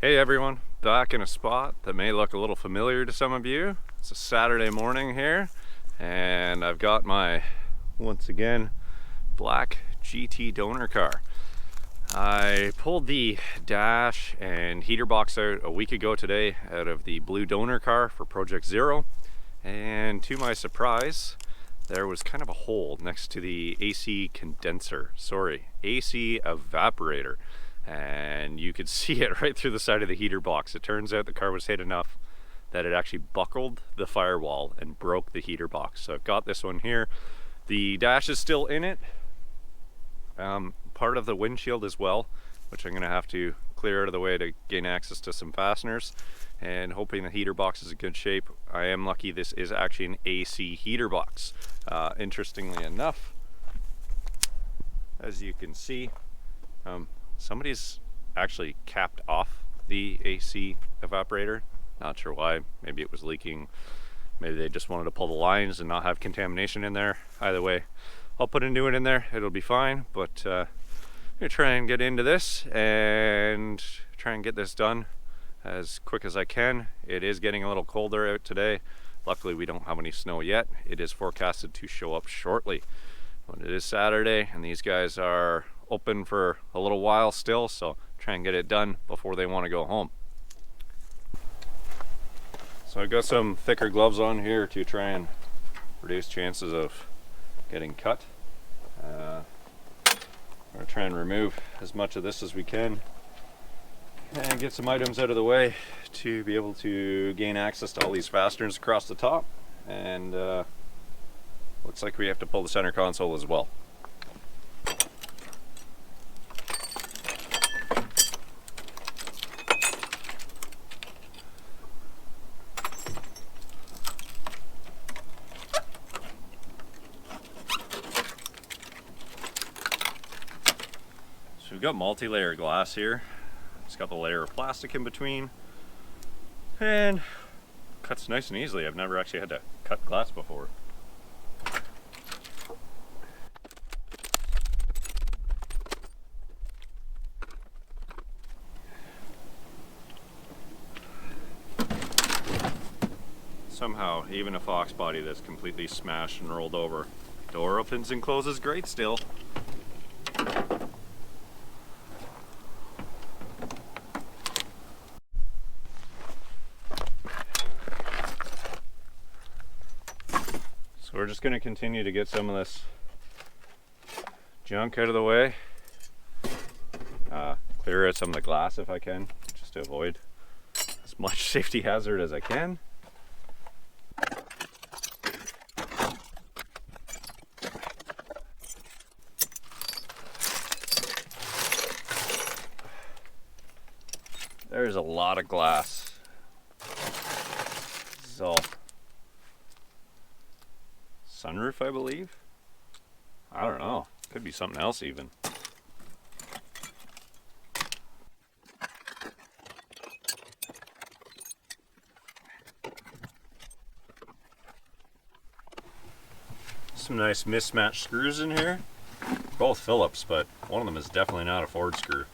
Hey everyone, back in a spot that may look a little familiar to some of you. It's a Saturday morning here, and I've got my, once again, black GT donor car. I pulled the dash and heater box out a week ago today out of the blue donor car for Project Zero, and to my surprise, there was kind of a hole next to the AC evaporator. And you could see it right through the side of the heater box. It turns out the car was hit enough that it actually buckled the firewall and broke the heater box. So I've got this one here. The dash is still in it. Part of the windshield as well, which I'm gonna have to clear out of the way to gain access to some fasteners, and hoping the heater box is in good shape. I am lucky this is actually an AC heater box. Interestingly enough, as you can see, somebody's actually capped off the AC evaporator. Not sure why. Maybe it was leaking. Maybe they just wanted to pull the lines and not have contamination in there. Either way, I'll put a new one in there. It'll be fine. But I'm gonna try and get into this and try and get this done as quick as I can. It is getting a little colder out today. Luckily, we don't have any snow yet. It is forecasted to show up shortly. But it is Saturday, and these guys are open for a little while still, so try and get it done before they want to go home. So I've got some thicker gloves on here to try and reduce chances of getting cut. We're going to try and remove as much of this as we can and get some items out of the way to be able to gain access to all these fasteners across the top. And looks like we have to pull the center console as well. So we've got multi-layer glass here. It's got the layer of plastic in between, and cuts nice and easily. I've never actually had to cut glass before. Somehow, even a Foxbody that's completely smashed and rolled over, door opens and closes great still. So we're just going to continue to get some of this junk out of the way. Clear out some of the glass if I can, just to avoid as much safety hazard as I can. There's a lot of glass. This is all sunroof, I believe. I don't know. Could be something else even. Some nice mismatched screws in here. Both Phillips, but one of them is definitely not a Ford screw.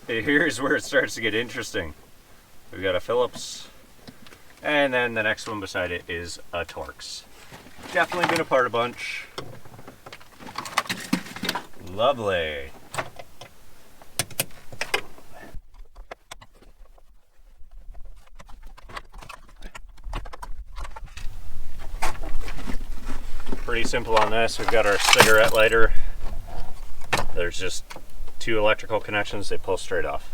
Here's where it starts to get interesting. We've got a Phillips, and then the next one beside it is a Torx. Definitely been apart a bunch. Lovely. Pretty simple on this. We've got our cigarette lighter. There's just two electrical connections, they pull straight off.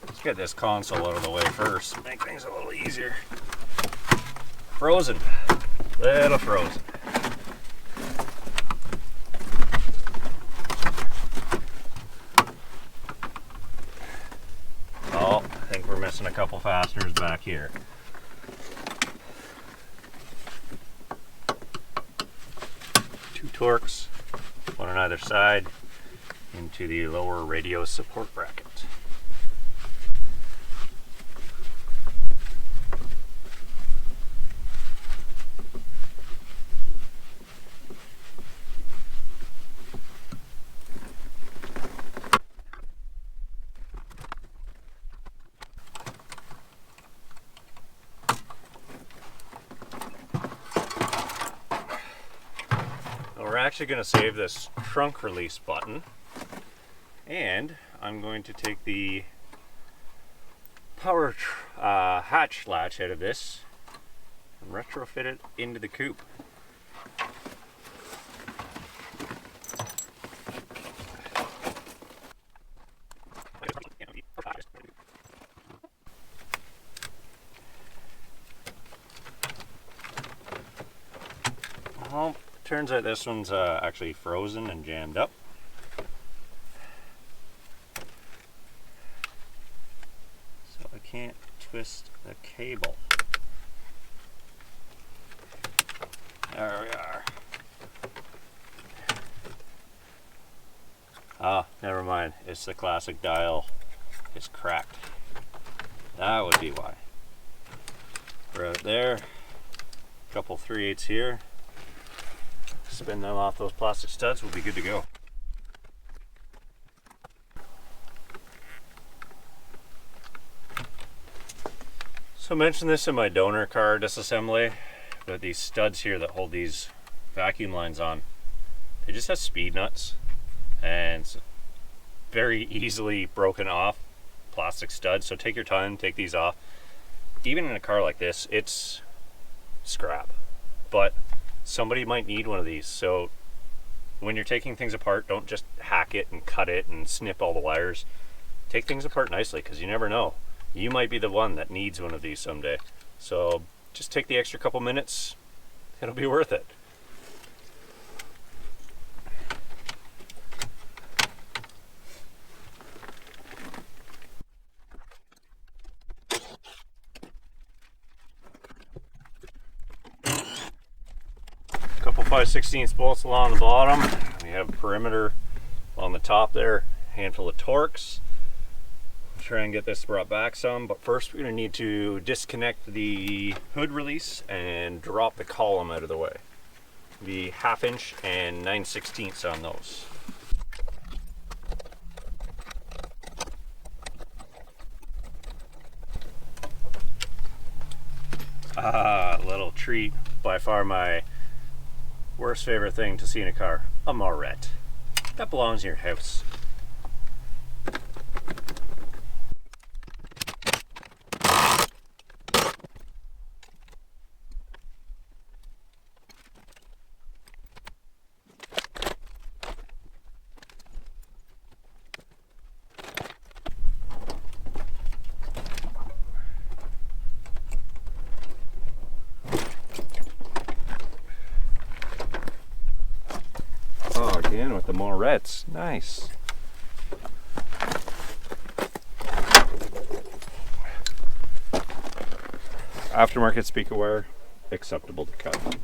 Let's get this console out of the way first, make things a little easier. Frozen. Little frozen. missing a couple fasteners back here. Two Torx, one on either side, into the lower radio support bracket. We're actually going to save this trunk release button, and I'm going to take the power hatch latch out of this and retrofit it into the coupe. Well, turns out this one's actually frozen and jammed up. So I can't twist the cable. There we are. Ah, never mind. It's the classic dial. It's cracked. That would be why. Right there. Couple 3/8 here. Spin them off those plastic studs, we'll be good to go. So I mentioned this in my donor car disassembly, but these studs here that hold these vacuum lines on, they just have speed nuts, and it's very easily broken off plastic studs. So take your time, take these off. Even in a car like this, it's scrap, but somebody might need one of these. So when you're taking things apart, don't just hack it and cut it and snip all the wires. Take things apart nicely, because you never know. You might be the one that needs one of these someday. So just take the extra couple minutes. It'll be worth it. Couple 5/16 bolts along the bottom. We have perimeter on the top there, handful of Torx. Try and get this brought back some, but first we're going to need to disconnect the hood release and drop the column out of the way. The 1/2 inch and 9/16 on those. Ah, little treat. By far my worst favorite thing to see in a car, a Moret. That belongs in your house. Again with the Morets, nice. Aftermarket speaker wire, acceptable to cut.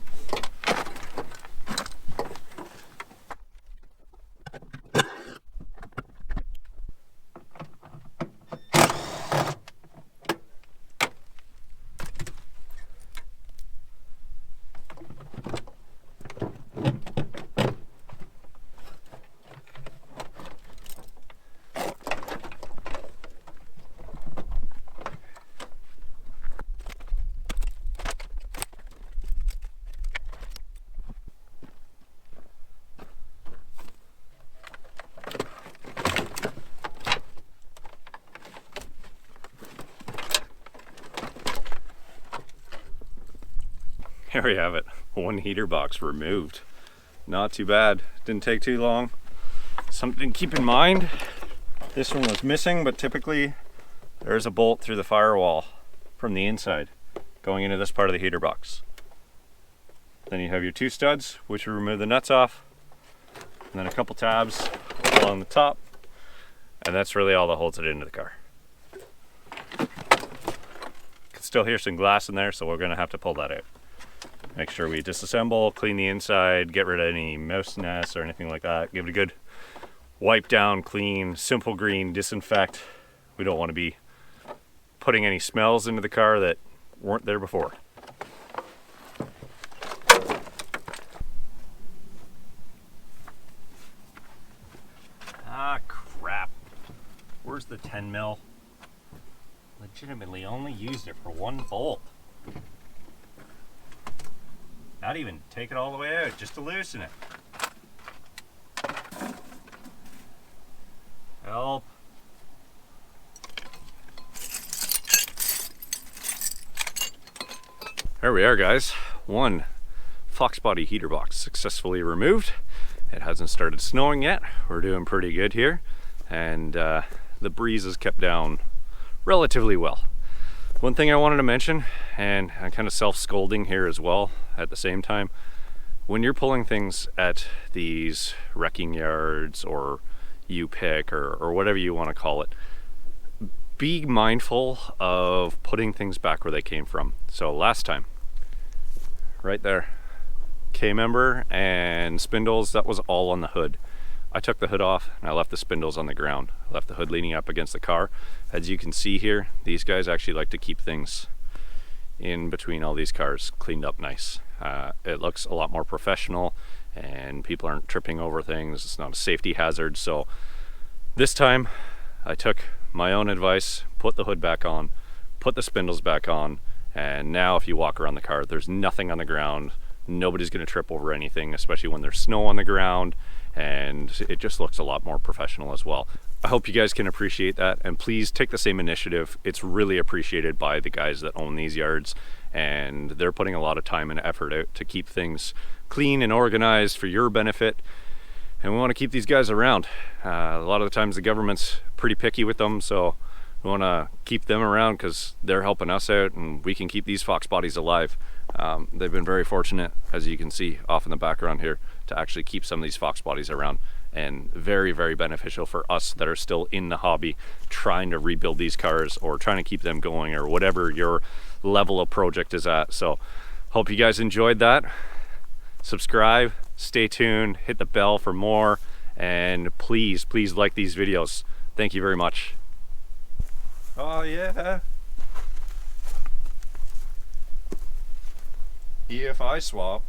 Here we have it, one heater box removed. Not too bad, didn't take too long. Something to keep in mind, this one was missing, but typically there's a bolt through the firewall from the inside going into this part of the heater box. Then you have your two studs, which will remove the nuts off, and then a couple tabs along the top, and that's really all that holds it into the car. still hear some glass in there, so we're gonna have to pull that out. Make sure we disassemble, clean the inside, get rid of any mouse nests or anything like that. Give it a good wipe down, clean, simple green, disinfect. We don't want to be putting any smells into the car that weren't there before. Ah, crap. Where's the 10 mil? Legitimately only used it for one bolt. Not even take it all the way out, just to loosen it. Help. There we are, guys. One Foxbody heater box successfully removed. It hasn't started snowing yet. We're doing pretty good here. And the breeze is kept down relatively well. One thing I wanted to mention, and I'm kind of self-scolding here as well at the same time, when you're pulling things at these wrecking yards or U-pick or whatever you want to call it, be mindful of putting things back where they came from. So last time, right there, K-member and spindles, that was all on the hood. I took the hood off and I left the spindles on the ground. I left the hood leaning up against the car. As you can see here, these guys actually like to keep things in between all these cars cleaned up nice. It looks a lot more professional and people aren't tripping over things. It's not a safety hazard. So this time I took my own advice, put the hood back on, put the spindles back on, and now if you walk around the car, there's nothing on the ground. Nobody's going to trip over anything, especially when there's snow on the ground, and it just looks a lot more professional as well. I hope you guys can appreciate that, and please take the same initiative. It's really appreciated by the guys that own these yards, and they're putting a lot of time and effort out to keep things clean and organized for your benefit, and we want to keep these guys around. A lot of the times the government's pretty picky with them, so we want to keep them around because they're helping us out and we can keep these Foxbodies alive. They've been very fortunate, as you can see off in the background here, to actually keep some of these Foxbodies around, and very, very beneficial for us that are still in the hobby trying to rebuild these cars or trying to keep them going or whatever your level of project is at. So hope you guys enjoyed that. Subscribe, stay tuned, hit the bell for more, and please like these videos. Thank you very much. Oh yeah. If I swap.